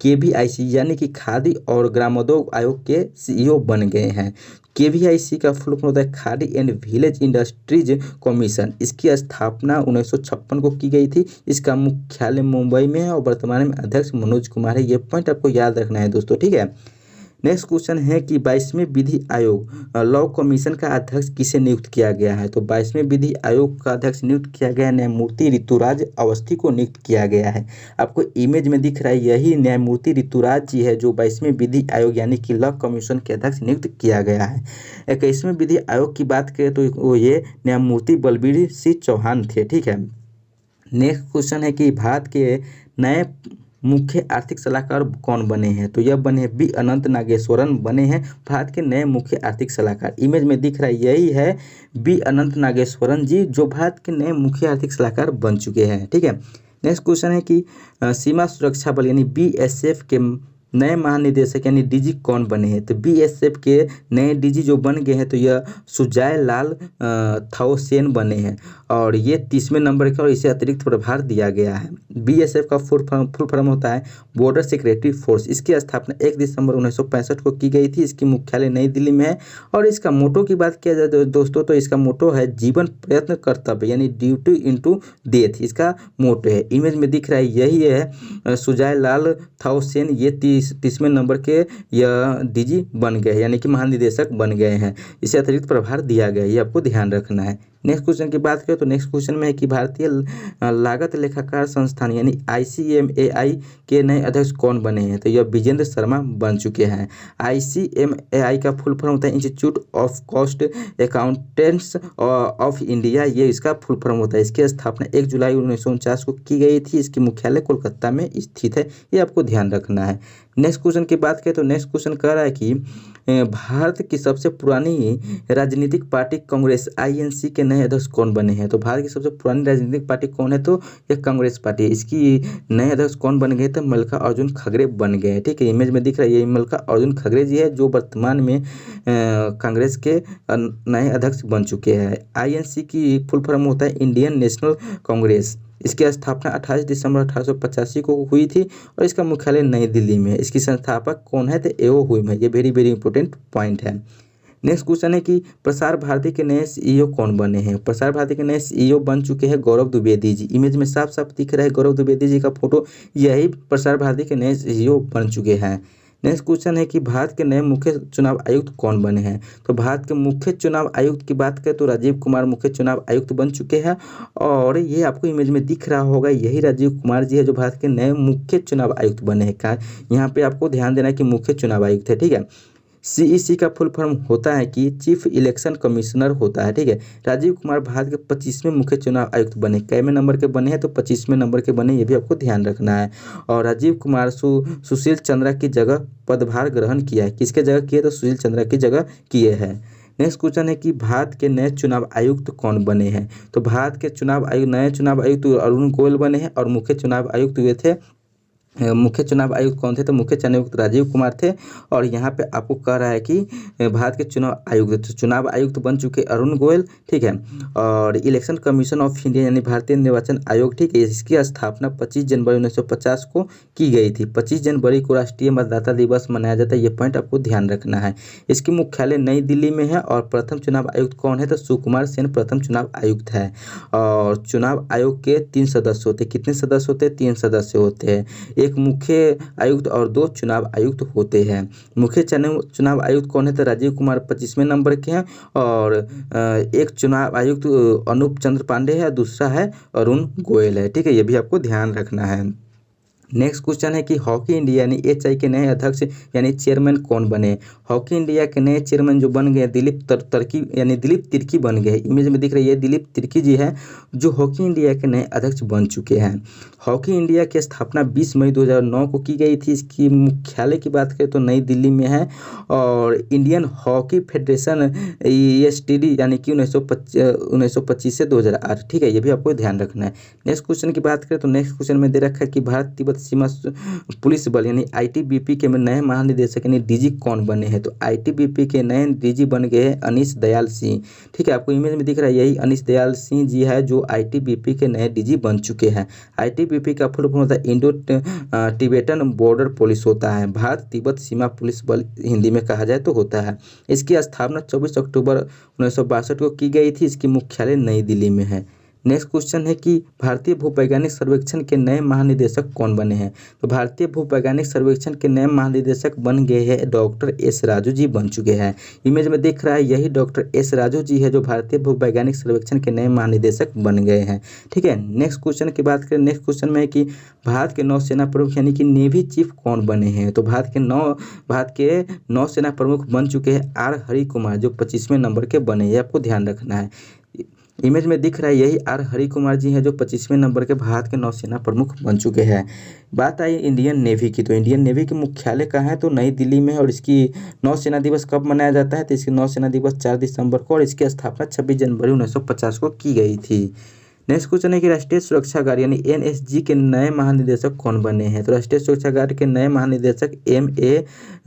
KVIC यानी कि खादी और ग्रामोद्योग आयोग के CEO बन गए हैं। KVIC का फुल फॉर्म होता है khadi and village industries commission. इसकी स्थापना 1956 को की गई थी। इसका मुख्यालय मुंबई में है और वर्तमान में अध्यक्ष मनोज कुमार है। ये पॉइंट आपको याद रखना है दोस्तों। ठीक है, नेक्स्ट क्वेश्चन है कि 22वें विधि आयोग लॉ कमीशन का अध्यक्ष किसे नियुक्त किया गया है। तो 22वें विधि आयोग का अध्यक्ष नियुक्त किया गया न्यायमूर्ति ऋतुराज अवस्थी को नियुक्त किया गया है। आपको इमेज में दिख रहा है यही न्यायमूर्ति ऋतुराज जी है जो 22वें विधि आयोग यानी कि लॉ कमीशन के अध्यक्ष नियुक्त किया गया है। 21वें विधि आयोग की बात करें तो वो ये न्यायमूर्ति बलबीर सिंह चौहान थे। ठीक है, नेक्स्ट क्वेश्चन है कि भारत के नए मुख्य आर्थिक सलाहकार कौन बने हैं। तो यह बने बी अनंत नागेश्वरन बने हैं भारत के नए मुख्य आर्थिक सलाहकार। इमेज में दिख रहा है यही है बी अनंत नागेश्वरन जी जो भारत के नए मुख्य आर्थिक सलाहकार बन चुके हैं। ठीक है, नेक्स्ट क्वेश्चन है कि सीमा सुरक्षा बल यानी BSF के नए महानिदेशक यानी DG कौन बने हैं। तो BSF के नए DG जो बन गए हैं तो यह सुजाय लाल थाओसेन बने हैं और ये 30वें नंबर के और इसे अतिरिक्त प्रभार दिया गया है। BSF का फुल फॉर्म होता है बॉर्डर सिक्योरिटी फोर्स। इसकी स्थापना 1 दिसंबर 1965 को की गई थी। इसकी मुख्यालय नई दिल्ली में है और इसका मोटो की बात किया जाए दोस्तों तो इसका मोटो है जीवन प्रयत्न कर्तव्य यानी ड्यूटी इनटू डेथ, इसका मोटो है। इमेज में दिख रहा है यही है सुजाय लाल थाओसेन, ये 30वें नंबर के यह DG बन गए यानी कि महानिदेशक बन गए हैं। इसे अतिरिक्त प्रभार दिया गया, ये आपको ध्यान रखना है। नेक्स्ट क्वेश्चन की बात करें तो नेक्स्ट क्वेश्चन में है कि भारतीय लागत लेखाकार संस्थान यानी ICMAI के नए अध्यक्ष कौन बने हैं। तो यह विजेंद्र शर्मा बन चुके हैं। ICMAI का फुल फॉर्म होता है institute of cost accountants of India, ये इसका फुल फॉर्म होता है। इसकी स्थापना 1 जुलाई 1949 को की गई थी। इसकी मुख्यालय कोलकाता में स्थित है, ये आपको ध्यान रखना है। नेक्स्ट क्वेश्चन की बात करें तो नेक्स्ट क्वेश्चन कह रहा है कि भारत की सबसे पुरानी राजनीतिक पार्टी कांग्रेस INC के नए अध्यक्ष कौन बने हैं। तो भारत की सबसे पुरानी राजनीतिक पार्टी कौन है, तो यह कांग्रेस पार्टी है। इसकी नए अध्यक्ष कौन बन गए तो मल्लिकार्जुन खड़गे बन गए। ठीक है, इमेज में दिख रहा है ये मल्लिकार्जुन खड़गे जी है जो वर्तमान में कांग्रेस के नए अध्यक्ष बन चुके हैं। INC की फुल फॉर्म होता है इंडियन नेशनल कांग्रेस। इसकी स्थापना 28 दिसंबर 1885 को हुई थी और इसका मुख्यालय नई दिल्ली में है। इसकी संस्थापक कौन है तो एओ हुइम है। ये वेरी वेरी इंपॉर्टेंट पॉइंट है। नेक्स्ट क्वेश्चन है कि प्रसार भारती के नए CEO कौन बने हैं। प्रसार भारती के नए CEO बन चुके हैं गौरव द्विवेदी जी। इमेज में साफ साफ दिख रहा है गौरव द्विवेदी जी का फोटो, यही प्रसार भारती के नए CEO बन चुके हैं। नेक्स्ट क्वेश्चन है कि भारत के नए मुख्य चुनाव आयुक्त कौन बने हैं। तो भारत के मुख्य चुनाव आयुक्त की बात करें तो राजीव कुमार मुख्य चुनाव आयुक्त बन चुके हैं और ये आपको इमेज में दिख रहा होगा यही राजीव कुमार जी है जो भारत के नए मुख्य चुनाव आयुक्त बने हैं। यहाँ पे आपको ध्यान देना है कि मुख्य चुनाव आयुक्त है। ठीक है, CEC का फुल फॉर्म होता है कि चीफ इलेक्शन कमिश्नर होता है। ठीक है, राजीव कुमार भारत के 25वें मुख्य चुनाव आयुक्त बने। कैवें नंबर के बने हैं तो 25वें नंबर के बने, ये भी आपको ध्यान रखना है। और राजीव कुमार सुशील चंद्रा की जगह पदभार ग्रहण किया है। किसके जगह किए तो सुशील चंद्रा की जगह किए हैं। नेक्स्ट क्वेश्चन है कि भारत के नए चुनाव आयुक्त कौन बने हैं। तो भारत के नए चुनाव आयुक्त अरुण गोयल बने हैं और मुख्य चुनाव आयुक्त हुए थे मुख्य चुनाव आयुक्त कौन थे, तो मुख्य चुनाव आयुक्त राजीव कुमार थे। और यहाँ पे आपको कह रहा है कि भारत के चुनाव आयुक्त बन चुके अरुण गोयल, ठीक है। और इलेक्शन कमीशन ऑफ इंडिया यानी भारतीय निर्वाचन आयोग, ठीक है, इसकी स्थापना 25 जनवरी 1950 को की गई थी। 25 जनवरी को राष्ट्रीय मतदाता दिवस मनाया जाता है, ये पॉइंट आपको ध्यान रखना है। इसकी मुख्यालय नई दिल्ली में है। और प्रथम चुनाव आयुक्त कौन है, तो सुकुमार सेन प्रथम चुनाव आयुक्त है। और चुनाव आयोग के 3 सदस्य होते हैं। कितने सदस्य होते हैं, 3 सदस्य होते हैं। एक मुख्य आयुक्त और 2 चुनाव आयुक्त होते हैं। मुख्य चुनाव आयुक्त कौन है, तो राजीव कुमार 25वें नंबर के हैं। और एक चुनाव आयुक्त अनूप चंद्र पांडे है, दूसरा है अरुण गोयल है, ठीक है, ये भी आपको ध्यान रखना है। नेक्स्ट क्वेश्चन है कि हॉकी इंडिया यानी एचआई के नए अध्यक्ष यानी चेयरमैन कौन बने। हॉकी इंडिया के नए चेयरमैन जो बन गए दिलीप तिर्की बन गए। इमेज में दिख रही है दिलीप तिर्की जी है जो हॉकी इंडिया के नए अध्यक्ष बन चुके हैं। हॉकी इंडिया की स्थापना 20 मई 2009 को की गई थी। इसकी मुख्यालय की बात करें तो नई दिल्ली में है। और इंडियन हॉकी फेडरेशन ESTD यानी कि 1925 से 2008, ठीक है, ये भी आपको ध्यान रखना है। नेक्स्ट क्वेश्चन की बात करें तो नेक्स्ट क्वेश्चन में दे रखा है कि भारत तिब्बत सीमा पुलिस बल यानी ITBP के नए महानिदेशक यानी DG कौन बने हैं। तो ITBP के नए DG बन गए हैं अनीश दयाल सिंह, ठीक है, आपको इमेज में दिख रहा है यही अनीश दयाल सिंह जी है जो ITBP के नए DG बन चुके हैं। ITBP का फुल फॉर्म होता है इंडो टिबेटन बॉर्डर पुलिस होता है। भारत तिब्बत सीमा पुलिस बल हिंदी में कहा जाए तो होता है। इसकी स्थापना 24 अक्टूबर 1962 को की गई थी। इसकी मुख्यालय नई दिल्ली में है। नेक्स्ट क्वेश्चन है कि भारतीय भूवैज्ञानिक सर्वेक्षण के नए महानिदेशक कौन बने हैं। तो भारतीय भूवैज्ञानिक सर्वेक्षण के नए महानिदेशक बन गए हैं डॉक्टर S राजू जी बन चुके हैं। इमेज में दिख रहा है यही डॉक्टर S राजू जी है जो भारतीय भूवैज्ञानिक सर्वेक्षण के नए महानिदेशक बन गए हैं, ठीक है। नेक्स्ट क्वेश्चन की बात करें, नेक्स्ट क्वेश्चन में है कि भारत के नौसेना प्रमुख यानी कि नेवी चीफ कौन बने हैं। तो भारत के नौसेना प्रमुख बन चुके हैं R हरि कुमार जो 25वें नंबर के बने, ये आपको ध्यान रखना है। इमेज में दिख रहा है यही R हरि कुमार जी हैं जो 25वें नंबर के भारत के नौसेना प्रमुख बन चुके हैं। बात आई इंडियन नेवी की, तो इंडियन नेवी की मुख्यालय कहाँ है, तो नई दिल्ली में है। और इसकी नौसेना दिवस कब मनाया जाता है, तो इसकी नौसेना दिवस 4 दिसंबर को और इसकी स्थापना 26 जनवरी 1950 को की गई थी। नेक्स्ट क्वेश्चन है कि राष्ट्रीय सुरक्षा गार्ड यानी NSG के नए महानिदेशक कौन बने हैं। तो राष्ट्रीय सुरक्षा गार्ड के नए महानिदेशक MA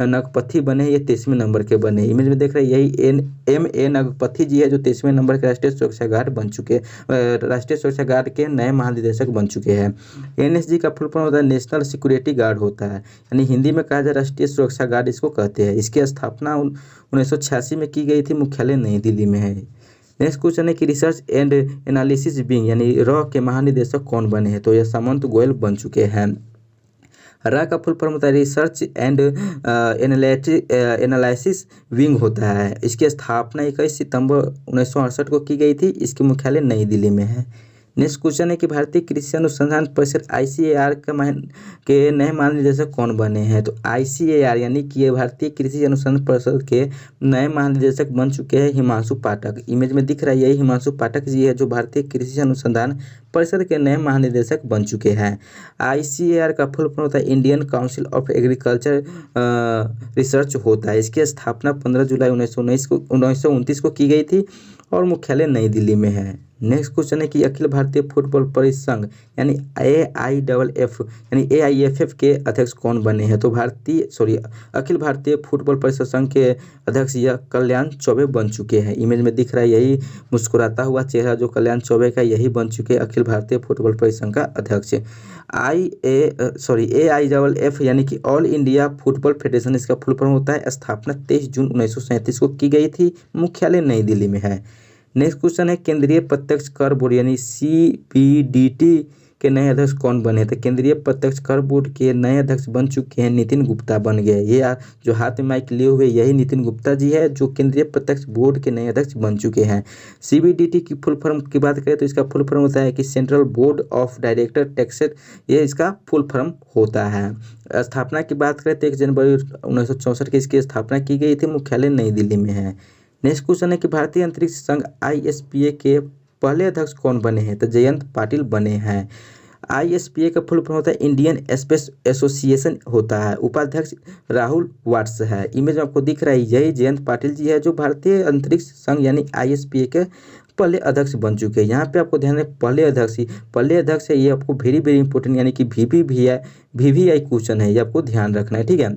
नगपति बने हैं, ये 23वें नंबर के बने। इमेज में देख रहे हैं यही MA नगपति जी है जो 23वें नंबर के राष्ट्रीय सुरक्षा गार्ड बन चुके राष्ट्रीय सुरक्षा गार्ड के नए महानिदेशक बन चुके हैं। NSG का फुल फॉर्म होता है नेशनल सिक्योरिटी गार्ड होता है, यानी हिंदी में कहा जाए राष्ट्रीय सुरक्षा गार्ड इसको कहते हैं। इसकी स्थापना 1986 में की गई थी। मुख्यालय नई दिल्ली में है। नेक्स्ट क्वेश्चन है कि रिसर्च एंड एनालिसिस विंग यानी रॉ के महानिदेशक कौन बने हैं। तो यह सामंत गोयल बन चुके हैं। रा का फुल फॉर्म होता है रिसर्च एंड एनालिसिस विंग होता है। इसकी स्थापना 21 सितंबर 1968 को की गई थी। इसकी मुख्यालय नई दिल्ली में है। नेक्स्ट क्वेश्चन है कि भारतीय कृषि अनुसंधान परिषद ICAR के नए महानिदेशक कौन बने हैं। तो ICAR यानी कि भारतीय कृषि अनुसंधान परिषद के नए महानिदेशक बन चुके हैं हिमांशु पाठक। इमेज में दिख रहा है यही हिमांशु पाठक जी है जो भारतीय कृषि अनुसंधान परिषद के नए महानिदेशक बन चुके हैं। ICAR का फुल फॉर्म होता है Indian council of agriculture research होता है। इसकी स्थापना 15 जुलाई 1929 को की गई थी और मुख्यालय नई दिल्ली में है। नेक्स्ट क्वेश्चन है कि अखिल भारतीय फुटबॉल परिसंघ यानी AIFF यानी AIFF के अध्यक्ष कौन बने हैं। तो अखिल भारतीय फुटबॉल परिषद संघ के अध्यक्ष यह कल्याण चौबे बन चुके हैं। इमेज में दिख रहा है यही मुस्कुराता हुआ चेहरा जो कल्याण चौबे का, यही बन चुके अखिल भारतीय फुटबॉल परिसंघ का अध्यक्ष। AIFF यानी कि ऑल इंडिया फुटबॉल फेडरेशन इसका फुल फॉर्म होता है। स्थापना 23 जून 1937 को की गई थी। मुख्यालय नई दिल्ली में है। नेक्स्ट क्वेश्चन है केंद्रीय प्रत्यक्ष कर बोर्ड यानी CBDT के नए अध्यक्ष कौन बने। तो केंद्रीय प्रत्यक्ष कर बोर्ड के नए अध्यक्ष बन चुके हैं नितिन गुप्ता बन गए। ये जो हाथ में माइक लिए हुए यही नितिन गुप्ता जी है जो केंद्रीय प्रत्यक्ष बोर्ड के नए अध्यक्ष बन चुके हैं। CBDT की फुल फॉर्म की बात करें तो इसका फुल फॉर्म होता है कि central board of director taxes, ये इसका फुल फॉर्म होता है। स्थापना की बात करें तो 1 जनवरी 1964 की इसकी स्थापना की गई थी। मुख्यालय नई दिल्ली में है। नेक्स्ट क्वेश्चन है कि भारतीय अंतरिक्ष संघ ISPA के पहले अध्यक्ष कौन बने हैं। तो जयंत पाटिल बने हैं। ISPA का फुल फॉर्म होता है इंडियन स्पेस एसोसिएशन होता है। उपाध्यक्ष राहुल वाट्स है। इमेज में आपको दिख रहा है यही जयंत पाटिल जी है जो भारतीय अंतरिक्ष संघ यानी ISPA के पहले अध्यक्ष बन चुके हैं। यहाँ पे आपको ध्यान है पहले अध्यक्ष है, ये आपको वेरी वेरी इंपॉर्टेंट यानी कि VVI क्वेश्चन है, ये आपको ध्यान रखना है, ठीक है।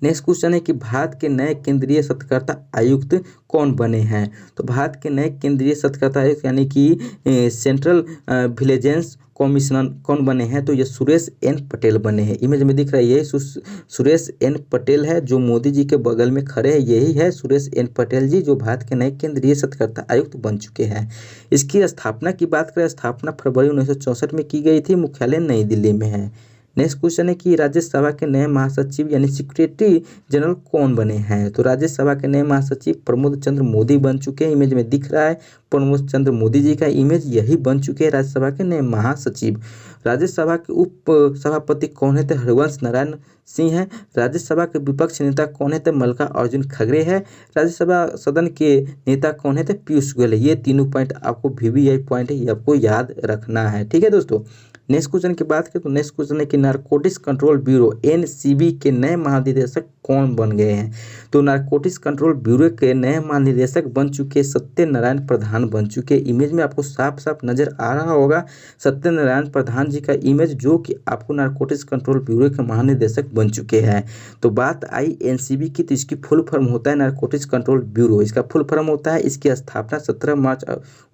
नेक्स्ट क्वेश्चन है कि भारत के नए केंद्रीय सतर्कता आयुक्त कौन बने हैं। तो भारत के नए केंद्रीय सतर्कता आयुक्त यानी कि सेंट्रल विजिलेंस कमिश्नर कौन बने हैं। तो ये सुरेश एन पटेल बने हैं। इमेज में दिख रहा है यही सुरेश एन पटेल है जो मोदी जी के बगल में खड़े हैं, यही है सुरेश एन पटेल जी जो भारत के नए केंद्रीय सतर्कता आयुक्त बन चुके हैं। इसकी स्थापना की बात करें, स्थापना फरवरी 1964 में की गई थी, मुख्यालय नई दिल्ली में है। नेक्स्ट क्वेश्चन है कि राज्यसभा के नए महासचिव यानी सेक्रेटरी जनरल कौन बने हैं। तो राज्यसभा के नए महासचिव प्रमोद चंद्र मोदी बन चुके हैं। इमेज में दिख रहा है प्रमोद चंद्र मोदी जी का इमेज, यही बन चुके हैं राज्यसभा के नए महासचिव। राज्यसभा के उप सभापति कौन है। तो हरिवंश नारायण सिंह है। राज्यसभा के विपक्ष नेता कौन है। तो मल्लिकार्जुन खड़गे है। राज्यसभा सदन के नेता कौन है। तो पीयूष गोयल है। ये तीनों पॉइंट आपको VVI पॉइंट है, ये आपको याद रखना है, ठीक है दोस्तों। नेक्स्ट क्वेश्चन की बात करें तो नेक्स्ट क्वेश्चन है कि नारकोटिक्स कंट्रोल ब्यूरो NCB के नए महानिदेशक कौन बन गए हैं। तो नारकोटिक्स कंट्रोल ब्यूरो के नए महानिदेशक बन चुके सत्यनारायण प्रधान बन चुके। इमेज में आपको साफ साफ नजर आ रहा होगा सत्यनारायण प्रधान जी का इमेज जो कि आपको नारकोटिक्स कंट्रोल ब्यूरो के महानिदेशक बन चुके हैं। तो बात आई NCB की, तो इसकी फुल फॉर्म होता है नारकोटिक्स कंट्रोल ब्यूरो, इसका फुल फॉर्म होता है। इसकी स्थापना 17 मार्च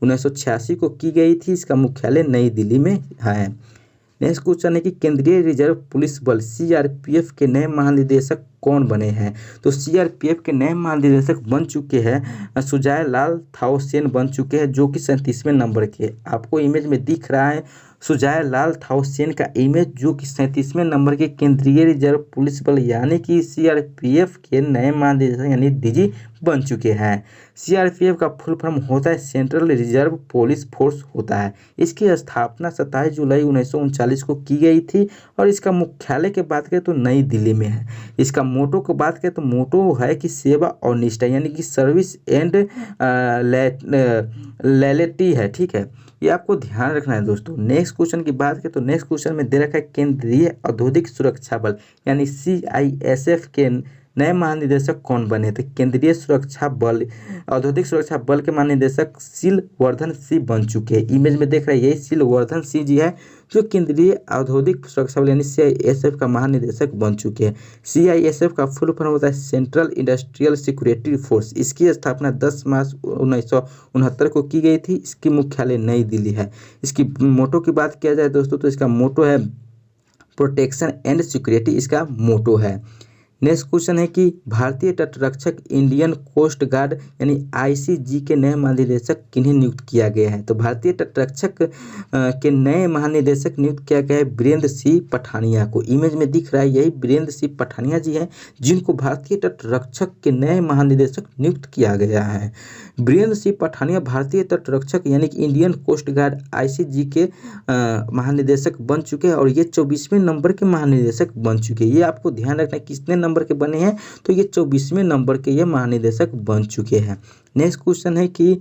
1986 को की गई थी। इसका मुख्यालय नई दिल्ली में है। नेक्स्ट क्वेश्चन है कि केंद्रीय रिजर्व पुलिस बल CRPF के नए महानिदेशक कौन बने हैं। तो CRPF के नए महानिदेशक बन चुके हैं सुजय लाल थाउसेन बन चुके हैं जो कि 37वें नंबर के, आपको इमेज में दिख रहा है सुजय लाल थाउसेन का इमेज जो कि 37वें नंबर के केंद्रीय रिजर्व पुलिस बल यानी कि CRPF के नए महानिदेशक यानी DG बन चुके हैं। CRPF का फुल फॉर्म होता है सेंट्रल रिजर्व पुलिस फोर्स होता है। इसकी स्थापना 27 जुलाई 1939 को की गई थी और इसका मुख्यालय की बात करें तो नई दिल्ली में है। इसका मोटो की बात करें तो मोटो है कि सेवा और निष्ठा यानी कि सर्विस एंड लॉयल्टी है, ठीक है, ये आपको ध्यान रखना है दोस्तों। नेक्स्ट क्वेश्चन की बात करें तो नेक्स्ट क्वेश्चन में दे रखा है केंद्रीय औद्योगिक सुरक्षा बल यानी CISF के नए महानिदेशक कौन बने थे। केंद्रीय सुरक्षा बल औद्योगिक सुरक्षा बल के महानिदेशक शिलवर्धन सिंह बन चुके हैं। इमेज में देख रहे हैं यही शिलवर्धन सिंह जी है जो केंद्रीय औद्योगिक सुरक्षा बल यानी CISF का महानिदेशक बन चुके हैं। CISF का फुल फॉर्म होता है सेंट्रल इंडस्ट्रियल सिक्योरिटी फोर्स। इसकी स्थापना 10 मार्च 1969 को की गई थी। इसकी मुख्यालय नई दिल्ली है। इसकी मोटो की बात किया जाए दोस्तों तो इसका मोटो है प्रोटेक्शन एंड सिक्योरिटी, इसका मोटो है। नेक्स्ट क्वेश्चन है कि भारतीय तटरक्षक इंडियन कोस्ट गार्ड यानी ICG के नए महानिदेशक किन्हें नियुक्त किया गया है। तो भारतीय तटरक्षक के नए महानिदेशक नियुक्त किया गया है बीरेंद्र सिंह पठानिया को। इमेज में दिख रहा है यही बीरेंद्र सिंह पठानिया जी हैं जिनको भारतीय तटरक्षक के नए महानिदेशक नियुक्त किया गया है। बीरेंद्र सिंह पठानिया भारतीय तटरक्षक यानी कि इंडियन कोस्ट गार्ड ICG के महानिदेशक बन चुके हैं और ये 24वें नंबर के महानिदेशक बन चुके हैं। ये आपको ध्यान रखना है कितने नंबर के बने हैं, तो ये 24वें नंबर के ये महानिदेशक बन चुके हैं। नेक्स्ट क्वेश्चन है कि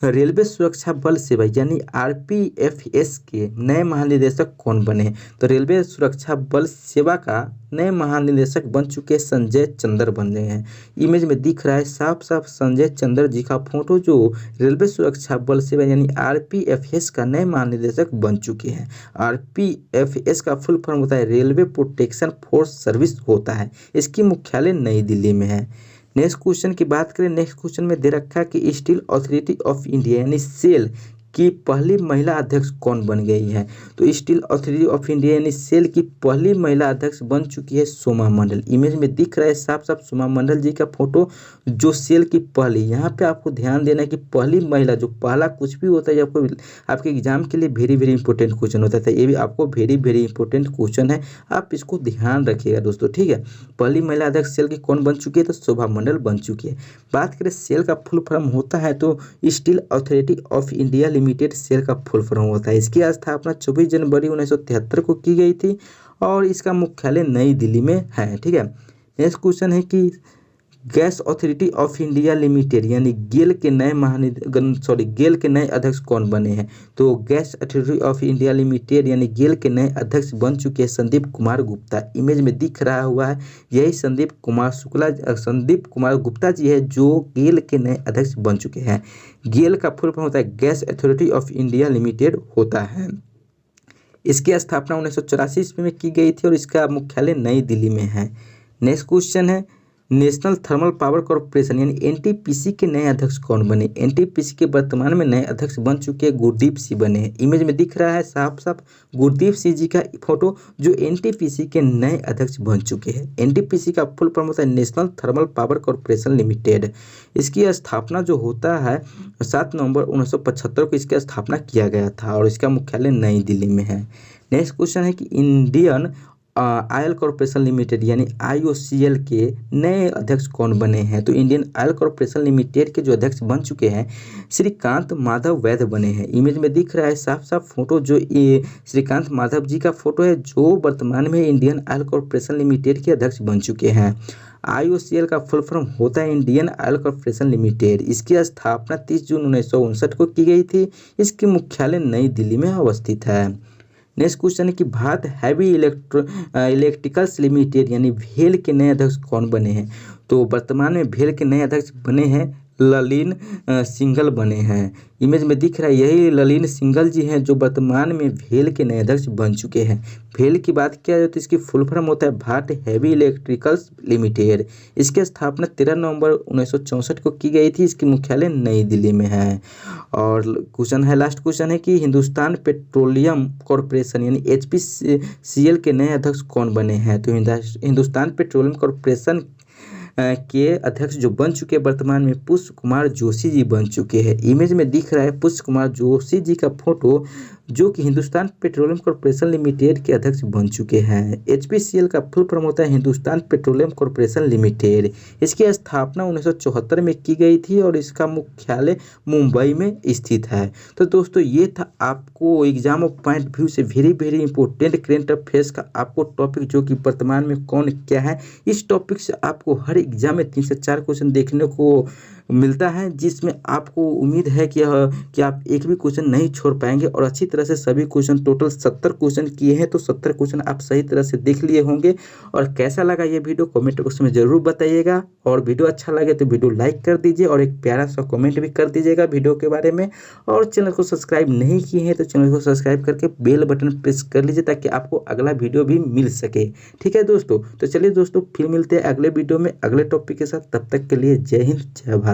रेलवे सुरक्षा बल सेवा यानी RPFS के नए महानिदेशक कौन बने। तो रेलवे सुरक्षा बल सेवा का नए महानिदेशक बन चुके संजय चंद्र बन गए हैं। इमेज में दिख रहा है साफ साफ संजय चंद्र जी का फोटो जो रेलवे सुरक्षा बल सेवा यानी RPFS का नए महानिदेशक बन चुके हैं। RPFS का फुल फॉर्म होता है रेलवे प्रोटेक्शन फोर्स सर्विस होता है। इसकी मुख्यालय नई दिल्ली में है। नेक्स्ट क्वेश्चन की बात करें, नेक्स्ट क्वेश्चन में दे रखा है कि स्टील अथॉरिटी ऑफ इंडिया यानी सेल की पहली महिला अध्यक्ष कौन बन गई है। तो स्टील अथॉरिटी ऑफ इंडिया यानी सेल की पहली महिला अध्यक्ष बन चुकी है सोमा मंडल। इमेज में दिख रहा है साफ साफ सोमा मंडल जी का फोटो जो सेल की पहली, यहाँ पे आपको ध्यान देना है कि पहली महिला, जो पहला कुछ भी होता है आपको आपके एग्जाम के लिए वेरी वेरी इंपॉर्टेंट क्वेश्चन होता है, ये भी आपको वेरी वेरी इंपॉर्टेंट क्वेश्चन है, आप इसको ध्यान रखिएगा दोस्तों, ठीक है। पहली महिला अध्यक्ष सेल की कौन बन चुकी है, तो शोभा मंडल बन चुकी है। बात करें सेल का फुल फॉर्म होता है तो steel authority of India limited SAIL का फुल फॉर्म होता है। इसकी स्थापना 24 जनवरी 1973 को की गई थी और इसका मुख्यालय नई दिल्ली में है, ठीक है। नेक्स्ट क्वेश्चन है कि gas authority of India limited यानी गेल के नए गेल के नए अध्यक्ष कौन बने हैं? तो gas authority of India limited यानी गेल के नए अध्यक्ष बन चुके हैं संदीप कुमार गुप्ता। इमेज में दिख रहा हुआ है, यही संदीप कुमार गुप्ता जी है जो गेल के नए अध्यक्ष बन चुके हैं। गेल का फुल फॉर्म होता है gas authority of India limited होता है। इसकी स्थापना 1984 ईस्वी में की गई थी और इसका मुख्यालय नई दिल्ली में है। नेक्स्ट क्वेश्चन है, नेशनल थर्मल पावर कॉर्पोरेशन यानी एनटीपीसी के नए अध्यक्ष कौन बने? एनटीपीसी के वर्तमान में नए अध्यक्ष बन चुके गुरदीप सिंह बने हैं। इमेज में दिख रहा है साफ साफ गुरदीप सिंह जी का फोटो जो एनटीपीसी के नए अध्यक्ष बन चुके हैं। एनटीपीसी का फुल फॉर्म होता है national thermal power corporation limited. इसकी स्थापना जो होता है 7 नवंबर 1975 को इसकी स्थापना किया गया था और इसका मुख्यालय नई दिल्ली में है। नेक्स्ट क्वेश्चन है कि इंडियन ऑयल कॉर्पोरेशन लिमिटेड यानी IOCL के नए अध्यक्ष कौन बने हैं? तो इंडियन ऑयल कॉर्पोरेशन लिमिटेड के जो अध्यक्ष बन चुके हैं श्रीकांत माधव वैद्य बने हैं। इमेज में दिख रहा है साफ साफ फोटो जो ये श्रीकांत माधव जी का फोटो है जो वर्तमान में इंडियन ऑयल कॉर्पोरेशन लिमिटेड के अध्यक्ष बन चुके हैं। IOCL का फुल फॉर्म होता है इंडियन ऑयल कॉर्पोरेशन लिमिटेड। इसकी स्थापना 30 जून 1959 को की गई थी। इसकी मुख्यालय नई दिल्ली में अवस्थित है। नेक्स्ट क्वेश्चन है कि भारत हैवी इलेक्ट्रिकल्स लिमिटेड यानी भेल के नए अध्यक्ष कौन बने हैं? तो वर्तमान में भेल के नए अध्यक्ष बने हैं ललिन सिंघल बने हैं। इमेज में दिख रहा है यही ललिन सिंघल जी हैं जो वर्तमान में भेल के नए अध्यक्ष बन चुके हैं। भेल की बात किया जाए तो इसकी फुल फॉर्म होता है भारत हैवी इलेक्ट्रिकल्स लिमिटेड। इसकी स्थापना 13 नवंबर 1964 को की गई थी। इसकी मुख्यालय नई दिल्ली में है। और क्वेश्चन है, लास्ट क्वेश्चन है कि हिंदुस्तान पेट्रोलियम कॉर्पोरेशन यानी HPCL के नए अध्यक्ष कौन बने हैं? तो हिंदुस्तान पेट्रोलियम कॉर्पोरेशन के अध्यक्ष जो बन चुके हैं वर्तमान में पुष्प कुमार जोशी जी बन चुके हैं। इमेज में दिख रहा है पुष्प कुमार जोशी जी का फोटो जो कि हिंदुस्तान पेट्रोलियम कॉर्पोरेशन लिमिटेड के अध्यक्ष बन चुके हैं। HPCL का फुल फॉर्म होता है हिंदुस्तान पेट्रोलियम कॉर्पोरेशन लिमिटेड। इसकी स्थापना 1974 में की गई थी और इसका मुख्यालय मुंबई में स्थित है। तो दोस्तों ये था आपको एग्जाम ऑफ पॉइंट व्यू से वेरी इंपॉर्टेंट करेंट अफेयर्स का आपको टॉपिक जो कि वर्तमान में कौन क्या है। इस टॉपिक से आपको हर एग्जाम में 3 से 4 क्वेश्चन देखने को मिलता है जिसमें आपको उम्मीद है कि आप एक भी क्वेश्चन नहीं छोड़ पाएंगे और अच्छी तरह से सभी क्वेश्चन टोटल 70 क्वेश्चन किए हैं तो 70 क्वेश्चन आप सही तरह से देख लिए होंगे। और कैसा लगा ये वीडियो कमेंट बॉक्स में ज़रूर बताइएगा और वीडियो अच्छा लगे तो वीडियो लाइक कर दीजिए और एक प्यारा सा कमेंट भी कर दीजिएगा वीडियो के बारे में। और चैनल को सब्सक्राइब नहीं किए हैं तो चैनल को सब्सक्राइब करके बेल बटन प्रेस कर लीजिए ताकि आपको अगला वीडियो भी मिल सके। ठीक है दोस्तों, तो चलिए दोस्तों फिर मिलते हैं अगले वीडियो में अगले टॉपिक के साथ। तब तक के लिए जय हिंद जय भारत।